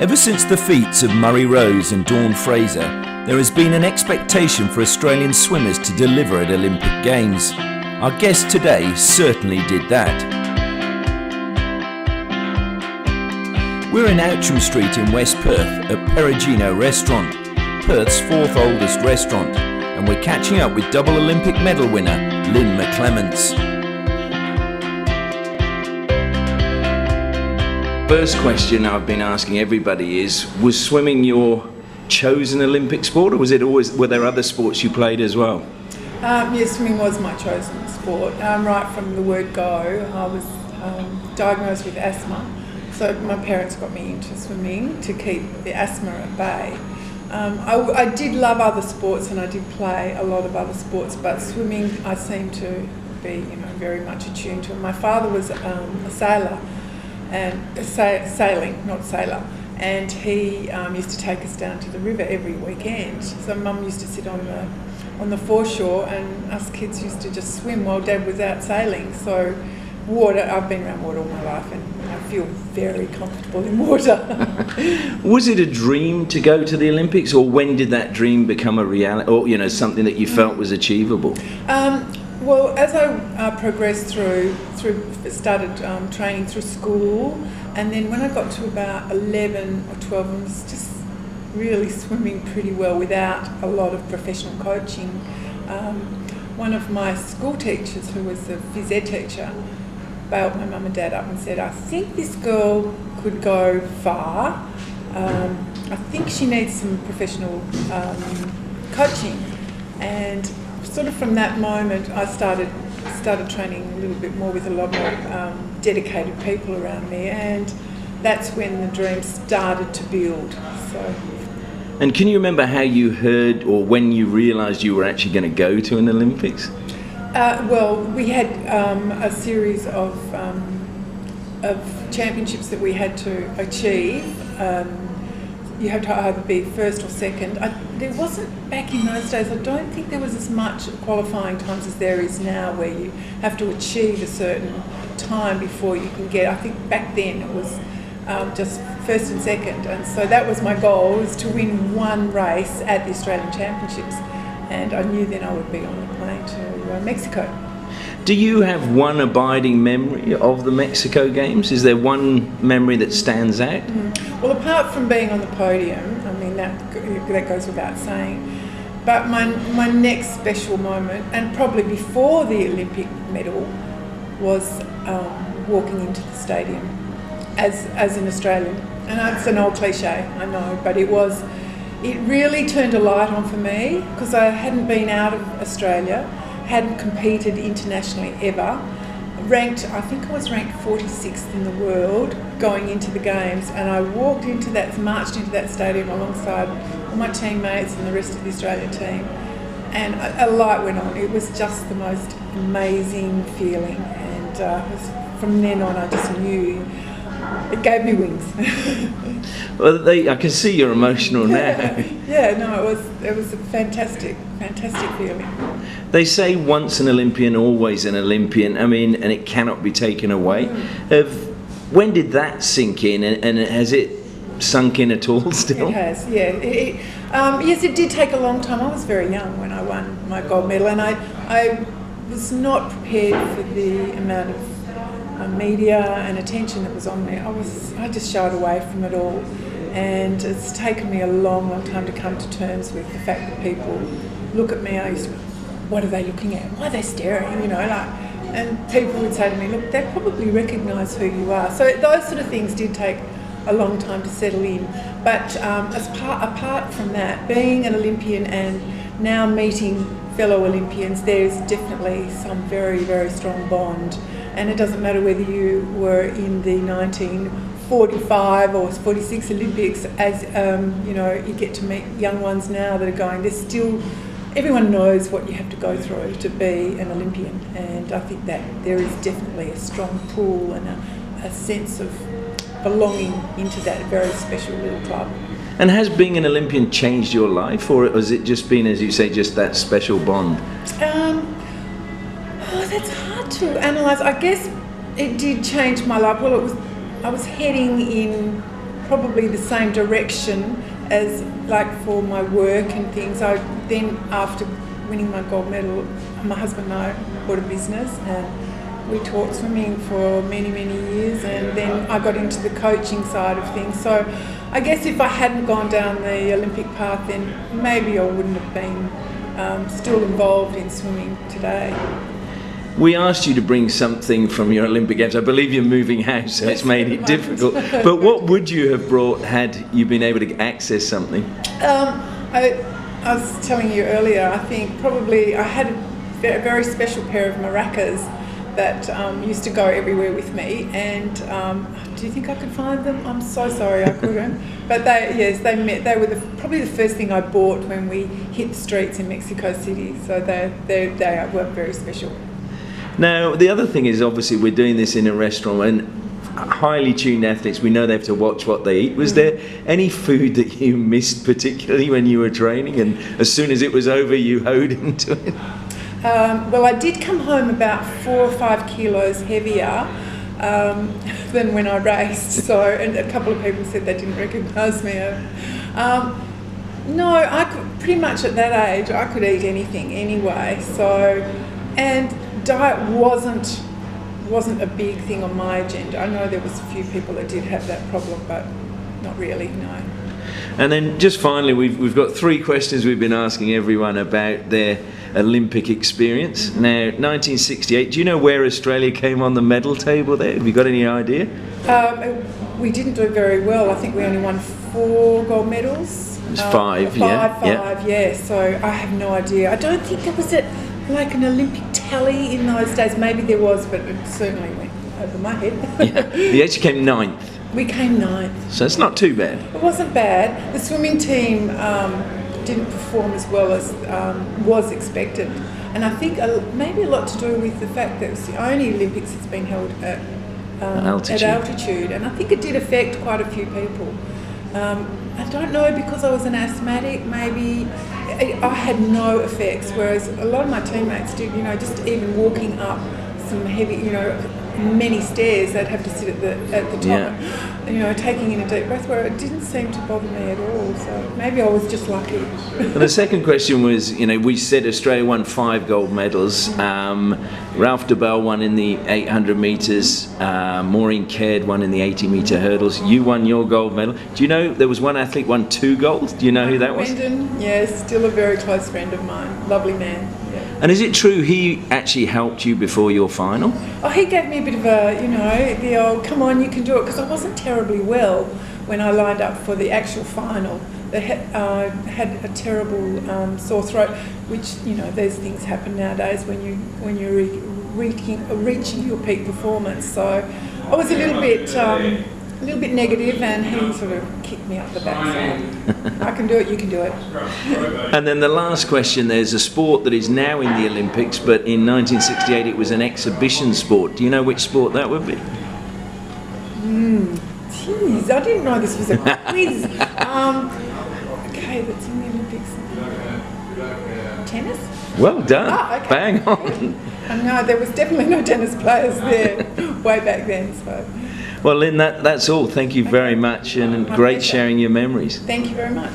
Ever since the feats of Murray Rose and Dawn Fraser, there has been an expectation for Australian swimmers to deliver at Olympic Games. Our guest today certainly did that. We're in Outram Street in West Perth at Perugino Restaurant, Perth's fourth oldest restaurant, and we're catching up with double Olympic medal winner Lyn McClements. First question I've been asking everybody is, was swimming your chosen Olympic sport, or were there other sports you played as well? Yes, swimming was my chosen sport. Right from the word go, I was diagnosed with asthma, so my parents got me into swimming to keep the asthma at bay. I did love other sports and I did play a lot of other sports, but swimming I seemed to be very much attuned to. My father was a sailor, and sailing, not sailor, and he used to take us down to the river every weekend. So Mum used to sit on the foreshore and us kids used to just swim while Dad was out sailing. So water, I've been around water all my life and I feel very comfortable in water. Was it a dream to go to the Olympics, or when did that dream become a reality, or something that you felt was achievable? Well, as I progressed started training through school, and then when I got to about 11 or 12, I was just really swimming pretty well without a lot of professional coaching. One of my school teachers, who was a phys ed teacher, bailed my mum and dad up and said, "I think this girl could go far. I think she needs some professional coaching." And sort of from that moment, I started training a little bit more with a lot more dedicated people around me, and that's when the dream started to build. So. And can you remember how you heard, or when you realised you were actually going to go to an Olympics? Well, we had a series of championships that we had to achieve. You had to either be first or second. There wasn't, back in those days, I don't think there was as much qualifying times as there is now, where you have to achieve a certain time before you can get. I think back then it was just first and second, and so that was my goal, was to win one race at the Australian Championships, and I knew then I would be on the plane to Mexico. Do you have one abiding memory of the Mexico Games? Is there one memory that stands out? Well, apart from being on the podium, I mean that goes without saying, but my next special moment, and probably before the Olympic medal, was walking into the stadium as an Australian. And it's an old cliche, I know, but it really turned a light on for me, because I hadn't been out of Australia, hadn't competed internationally ever, I think I was ranked 46th in the world going into the games, and I marched into that stadium alongside all my teammates and the rest of the Australian team, and a light went on. It was just the most amazing feeling, and from then on I just knew it gave me wings. Well, I can see you're emotional now. Yeah, no, it was a fantastic feeling. They say once an Olympian, always an Olympian. I mean, and it cannot be taken away. When did that sink in, and has it sunk in at all still? It has, yeah. Yes, it did take a long time. I was very young when I won my gold medal, and I was not prepared for the amount of media and attention that was on me. I just shied away from it all, and it's taken me a long time to come to terms with the fact that people look at me. I used to, what are they looking at? Why are they staring? And people would say to me, look, they probably recognise who you are. So those sort of things did take a long time to settle in. But apart from that, being an Olympian and now meeting fellow Olympians, there's definitely some very, very strong bond. And it doesn't matter whether you were in the 1945 or 46 Olympics, as you get to meet young ones now that are going, everyone knows what you have to go through to be an Olympian, and I think that there is definitely a strong pull and a sense of belonging into that very special little club. And has being an Olympian changed your life, or has it just been, as you say, just that special bond? That's hard to analyse. I guess it did change my life. Well, I was heading in probably the same direction as like for my work and things. I then, after winning my gold medal, my husband and I bought a business and we taught swimming for many, many years, and then I got into the coaching side of things. So I guess if I hadn't gone down the Olympic path, then maybe I wouldn't have been still involved in swimming today. We asked you to bring something from your Olympic Games. I believe you're moving house, so it's made it difficult. But what would you have brought had you been able to access something? I was telling you earlier, I think probably I had a very special pair of maracas that used to go everywhere with me, and do you think I could find them? I'm so sorry I couldn't. But they were probably the first thing I bought when we hit the streets in Mexico City, so they were very special. Now, the other thing is, obviously, we're doing this in a restaurant, and highly tuned athletes, we know they have to watch what they eat. Was there any food that you missed particularly when you were training, and as soon as it was over, you hoed into it? Well, I did come home about 4 or 5 kilos heavier than when I raced. So, and a couple of people said they didn't recognise me. No, I could pretty much at that age I could eat anything anyway. So, and diet wasn't a big thing on my agenda. I know there was a few people that did have that problem, but not really, no. And then just finally, we've got 3 questions we've been asking everyone about their Olympic experience. Now, 1968, do you know where Australia came on the medal table there? Have you got any idea? We didn't do very well. I think we only won 4 gold medals. It was 5, yeah. Five, yeah. So I have no idea. I don't think there was like an Olympic tally in those days. Maybe there was, but it certainly went over my head. Yeah. You actually came 9th. We came 9th. So it's not too bad. It wasn't bad. The swimming team didn't perform as well as was expected. And I think maybe a lot to do with the fact that it was the only Olympics that's been held at altitude. And I think it did affect quite a few people. I don't know, because I was an asthmatic, maybe I had no effects, whereas a lot of my teammates did, just even walking up some heavy, many stairs, they'd have to sit at the top, taking in a deep breath, where it didn't seem to bother me at all. So maybe I was just lucky. And the second question was, we said Australia won 5 gold medals. Ralph DeBell won in the 800 metres, Maureen Caird won in the 80 metre hurdles. You won your gold medal. Do you know there was one athlete won 2 golds? Do you know who that was? Brendan, yes, still a very close friend of mine. Lovely man. Yeah. And is it true he actually helped you before your final? Oh, he gave me a bit of the old, come on, you can do it, because I wasn't terribly well when I lined up for the actual final. They had a terrible sore throat, which, those things happen nowadays when you're reaching your peak performance. So I was a little bit negative, and he sort of kicked me up the backside. I can do it, you can do it. And then the last question, there's a sport that is now in the Olympics, but in 1968 it was an exhibition sport. Do you know which sport that would be? Jeez, I didn't know this was a quiz. Okay, that's in the Olympics. Tennis? Well done. Oh, okay. Bang on. No, there was definitely no tennis players there way back then. So. Well, Lyn, that's all. Thank you very much, and great sharing your memories. Thank you very much.